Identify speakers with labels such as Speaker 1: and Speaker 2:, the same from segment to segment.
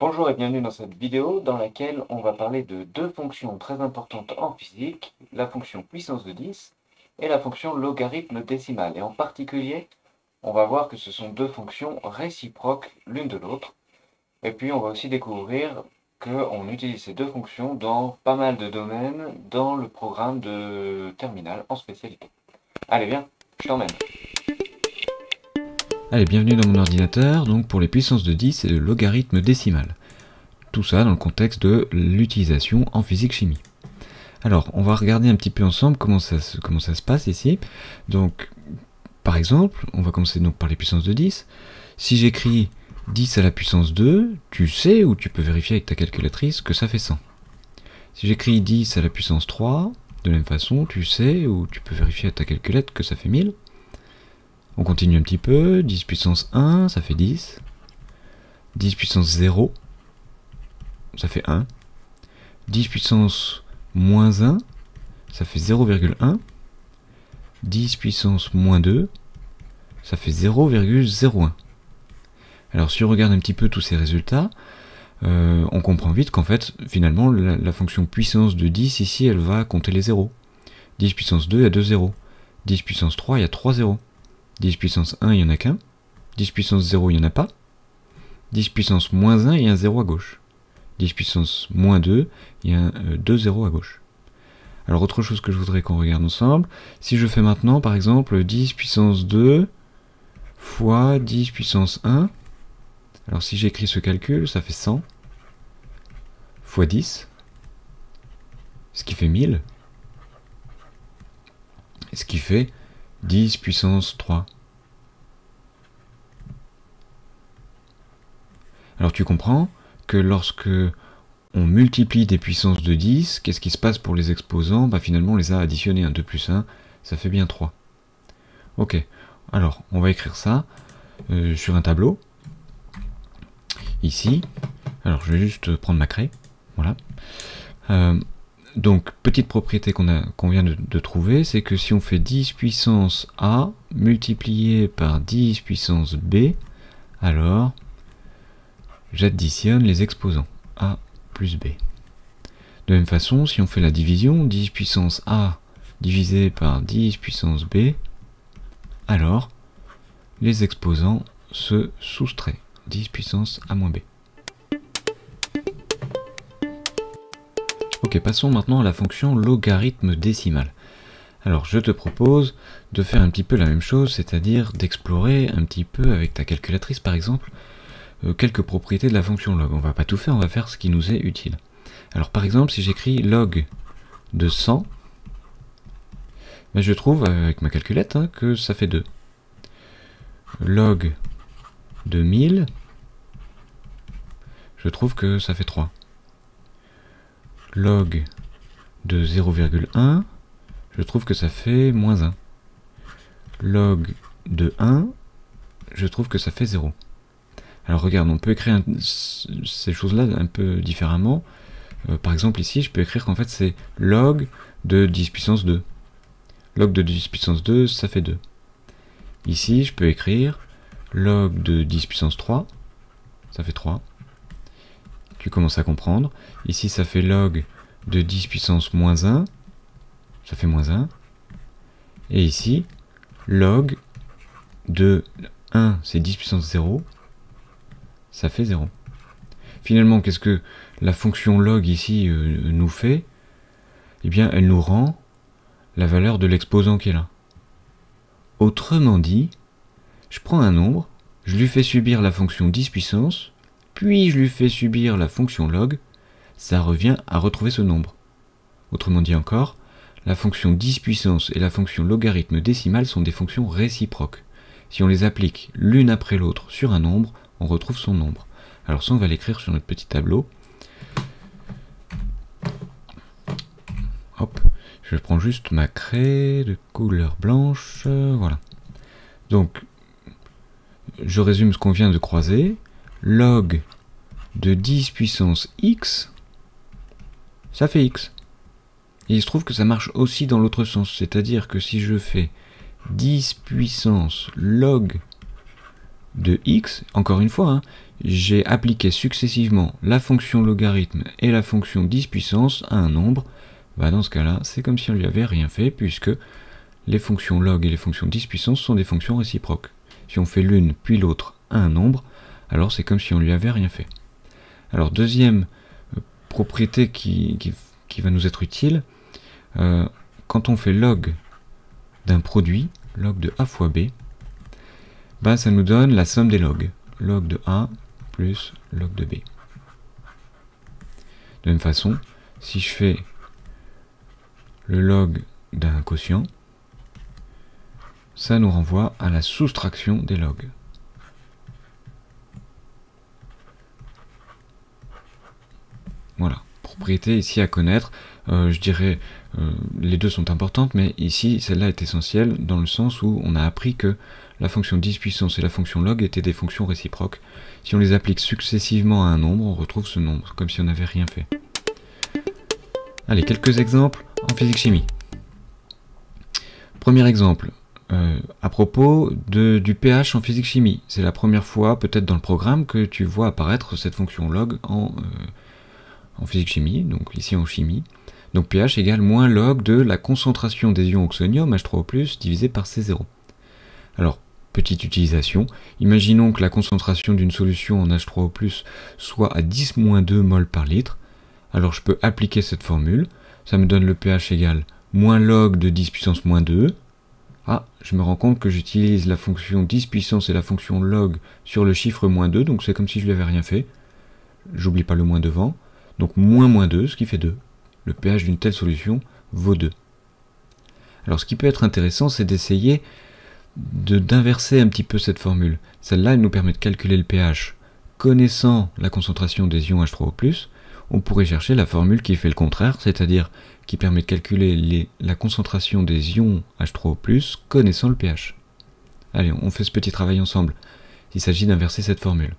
Speaker 1: Bonjour et bienvenue dans cette vidéo dans laquelle on va parler de deux fonctions très importantes en physique, la fonction puissance de 10 et la fonction logarithme décimal. Et en particulier, on va voir que ce sont deux fonctions réciproques l'une de l'autre. Et puis on va aussi découvrir qu'on utilise ces deux fonctions dans pas mal de domaines dans le programme de terminale en spécialité. Allez viens, je t'emmène.
Speaker 2: Allez, bienvenue dans mon ordinateur, donc pour les puissances de 10 et le logarithme décimal. Tout ça dans le contexte de l'utilisation en physique-chimie. Alors, on va regarder un petit peu ensemble comment ça se passe ici. Donc, par exemple, on va commencer donc par les puissances de 10. Si j'écris 10 à la puissance 2, tu sais, ou tu peux vérifier avec ta calculatrice, que ça fait 100. Si j'écris 10 à la puissance 3, de la même façon, tu sais, ou tu peux vérifier avec ta calculette, que ça fait 1000. On continue un petit peu, 10 puissance 1, ça fait 10. 10 puissance 0, ça fait 1. 10 puissance moins 1, ça fait 0,1. 10 puissance moins 2, ça fait 0,01. Alors si on regarde un petit peu tous ces résultats, on comprend vite qu'en fait, finalement, la fonction puissance de 10, ici, elle va compter les zéros. 10 puissance 2, il y a 2 zéros. 10 puissance 3, il y a 3 zéros. 10 puissance 1, il n'y en a qu'un. 10 puissance 0, il n'y en a pas. 10 puissance moins 1, il y a un 0 à gauche. 10 puissance moins 2, il y a 2 zéros à gauche. Alors autre chose que je voudrais qu'on regarde ensemble, si je fais maintenant par exemple 10 puissance 2 fois 10 puissance 1, alors si j'écris ce calcul, ça fait 100 fois 10, ce qui fait 1000, ce qui fait 10 puissance 3. Alors tu comprends que lorsque on multiplie des puissances de 10, qu'est-ce qui se passe pour les exposants? Finalement on les a additionnés, 2 plus 1, ça fait bien 3. Ok, alors on va écrire ça sur un tableau, ici. Alors je vais juste prendre ma craie, voilà. Donc, petite propriété qu'on vient de trouver, c'est que si on fait 10 puissance A multiplié par 10 puissance B, alors j'additionne les exposants, A plus B. De la même façon, si on fait la division, 10 puissance A divisé par 10 puissance B, alors les exposants se soustraient, 10 puissance A moins B. Ok, passons maintenant à la fonction logarithme décimal. Alors je te propose de faire un petit peu la même chose, c'est-à-dire d'explorer un petit peu avec ta calculatrice par exemple, quelques propriétés de la fonction log. On va pas tout faire, on va faire ce qui nous est utile. Alors par exemple, si j'écris log de 100, je trouve avec ma calculette que ça fait 2. Log de 1000, je trouve que ça fait 3. Log de 0,1, je trouve que ça fait moins 1. Log de 1, je trouve que ça fait 0. Alors regarde, on peut écrire ces choses-là un peu différemment. Par exemple ici, je peux écrire qu'en fait c'est log de 10 puissance 2. Log de 10 puissance 2, ça fait 2. Ici, je peux écrire log de 10 puissance 3, ça fait 3. Tu commences à comprendre. Ici, ça fait log de 10 puissance moins 1, ça fait moins 1. Et ici, log de 1, c'est 10 puissance 0, ça fait 0. Finalement, qu'est-ce que la fonction log ici nous fait? Eh bien, elle nous rend la valeur de l'exposant qui est là. Autrement dit, je prends un nombre, je lui fais subir la fonction 10 puissance, puis je lui fais subir la fonction log, ça revient à retrouver ce nombre. Autrement dit encore, la fonction 10 puissance et la fonction logarithme décimal sont des fonctions réciproques. Si on les applique l'une après l'autre sur un nombre, on retrouve son nombre. Alors ça, on va l'écrire sur notre petit tableau. Hop, je prends juste ma craie de couleur blanche, voilà. Donc, je résume ce qu'on vient de croiser. Log de 10 puissance x, ça fait x. Et il se trouve que ça marche aussi dans l'autre sens, c'est-à-dire que si je fais 10 puissance log de x, encore une fois, j'ai appliqué successivement la fonction logarithme et la fonction 10 puissance à un nombre, bah dans ce cas-là, c'est comme si on lui avait rien fait, puisque les fonctions log et les fonctions 10 puissance sont des fonctions réciproques. Si on fait l'une puis l'autre à un nombre, alors c'est comme si on lui avait rien fait. Alors deuxième propriété qui va nous être utile, quand on fait log d'un produit, log de A fois B, bah ça nous donne la somme des logs. Log de A plus log de B. De même façon, si je fais le log d'un quotient, ça nous renvoie à la soustraction des logs. Voilà, propriété ici à connaître. Je dirais, les deux sont importantes, mais ici, celle-là est essentielle dans le sens où on a appris que la fonction 10 puissance et la fonction log étaient des fonctions réciproques. Si on les applique successivement à un nombre, on retrouve ce nombre, comme si on n'avait rien fait. Allez, quelques exemples en physique-chimie. Premier exemple, à propos du pH en physique-chimie. C'est la première fois, peut-être dans le programme, que tu vois apparaître cette fonction log en physique-chimie, donc ici en chimie. Donc pH égale moins log de la concentration des ions oxonium H3O+, divisé par C0. Alors, petite utilisation, imaginons que la concentration d'une solution en H3O+, soit à 10-2 mol par litre. Alors je peux appliquer cette formule, ça me donne le pH égale moins log de 10 puissance moins 2. Ah, je me rends compte que j'utilise la fonction 10 puissance et la fonction log sur le chiffre moins 2, donc c'est comme si je n'avais rien fait. J'oublie pas le moins devant, donc moins 2, ce qui fait 2. Le pH d'une telle solution vaut 2. Alors ce qui peut être intéressant, c'est d'essayer d'inverser un petit peu cette formule. Celle-là, elle nous permet de calculer le pH. Connaissant la concentration des ions H3O+, on pourrait chercher la formule qui fait le contraire, c'est-à-dire qui permet de calculer la concentration des ions H3O+, connaissant le pH. Allez, on fait ce petit travail ensemble. Il s'agit d'inverser cette formule.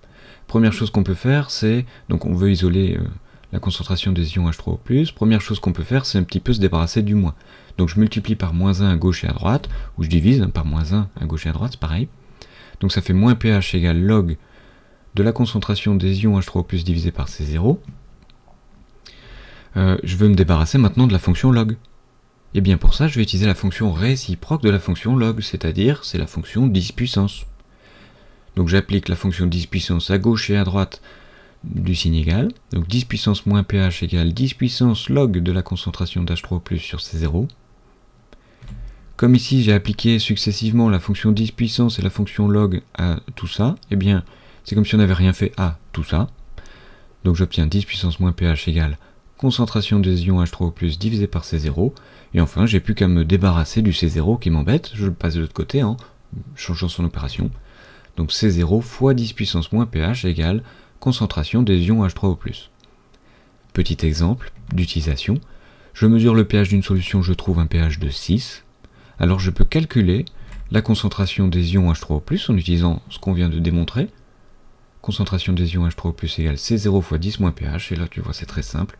Speaker 2: Première chose qu'on peut faire, c'est, donc on veut isoler la concentration des ions H3O+, première chose qu'on peut faire, c'est un petit peu se débarrasser du moins. Donc je multiplie par moins 1 à gauche et à droite, ou je divise par moins 1 à gauche et à droite, c'est pareil. Donc ça fait moins pH égale log de la concentration des ions H3O+, divisé par C0. Je veux me débarrasser maintenant de la fonction log. Et bien pour ça, je vais utiliser la fonction réciproque de la fonction log, c'est-à-dire c'est la fonction 10 puissance. Donc j'applique la fonction 10 puissance à gauche et à droite du signe égal. Donc 10 puissance moins pH égale 10 puissance log de la concentration d'H3O+ sur C0. Comme ici j'ai appliqué successivement la fonction 10 puissance et la fonction log à tout ça, eh bien c'est comme si on n'avait rien fait à tout ça. Donc j'obtiens 10 puissance moins pH égale concentration des ions H3O+ divisé par C0. Et enfin j'ai plus qu'à me débarrasser du C0 qui m'embête, je le passe de l'autre côté en changeant son opération. Donc C0 fois 10 puissance moins pH égale concentration des ions H3O+. Petit exemple d'utilisation, je mesure le pH d'une solution, je trouve un pH de 6. Alors je peux calculer la concentration des ions H3O+ en utilisant ce qu'on vient de démontrer. Concentration des ions H3O+ égale C0 fois 10 moins pH, et là tu vois c'est très simple,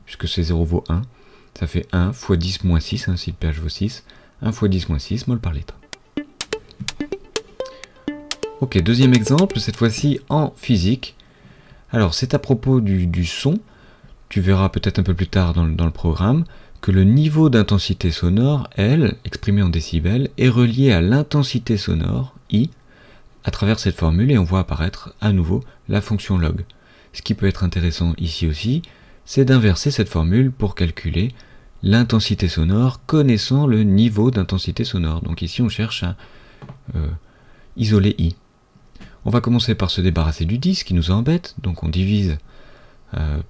Speaker 2: puisque C0 vaut 1, ça fait 1 fois 10 moins 6, si le pH vaut 6, 1 fois 10 moins 6 mol par litre. Ok, deuxième exemple, cette fois-ci en physique. Alors c'est à propos du son, tu verras peut-être un peu plus tard dans le programme, que le niveau d'intensité sonore, L, exprimé en décibels, est relié à l'intensité sonore, I, à travers cette formule, et on voit apparaître à nouveau la fonction log. Ce qui peut être intéressant ici aussi, c'est d'inverser cette formule pour calculer l'intensité sonore connaissant le niveau d'intensité sonore. Donc ici on cherche à isoler I. On va commencer par se débarrasser du 10 qui nous embête, donc on divise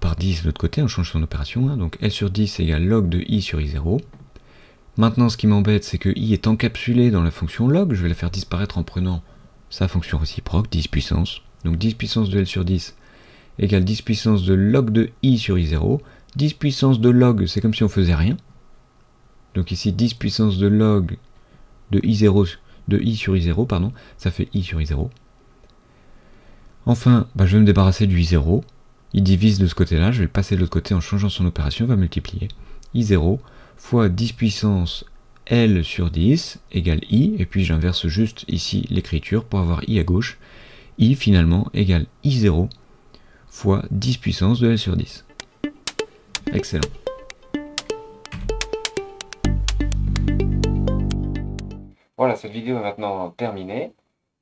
Speaker 2: par 10 de l'autre côté, on change son opération, donc L sur 10 égale log de I sur I0. Maintenant ce qui m'embête c'est que I est encapsulé dans la fonction log, je vais la faire disparaître en prenant sa fonction réciproque, 10 puissance. Donc 10 puissance de L sur 10 égale 10 puissance de log de I sur I0. 10 puissance de log, c'est comme si on faisait rien. Donc ici 10 puissance de log de I0, de I sur I0, pardon, ça fait I sur I0. Enfin, je vais me débarrasser du I0. Il divise de ce côté-là, je vais le passer de l'autre côté en changeant son opération, on va multiplier. I0 fois 10 puissance L sur 10 égale I, et puis j'inverse juste ici l'écriture pour avoir I à gauche. I finalement égale I0 fois 10 puissance de L sur 10. Excellent.
Speaker 1: Voilà, cette vidéo est maintenant terminée.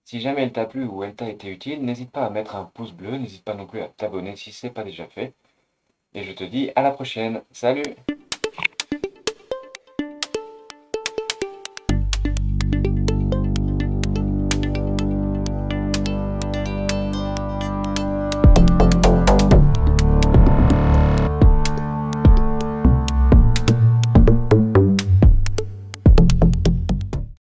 Speaker 1: Si jamais elle t'a plu ou elle t'a été utile, n'hésite pas à mettre un pouce bleu, n'hésite pas non plus à t'abonner si ce n'est pas déjà fait. Et je te dis à la prochaine. Salut!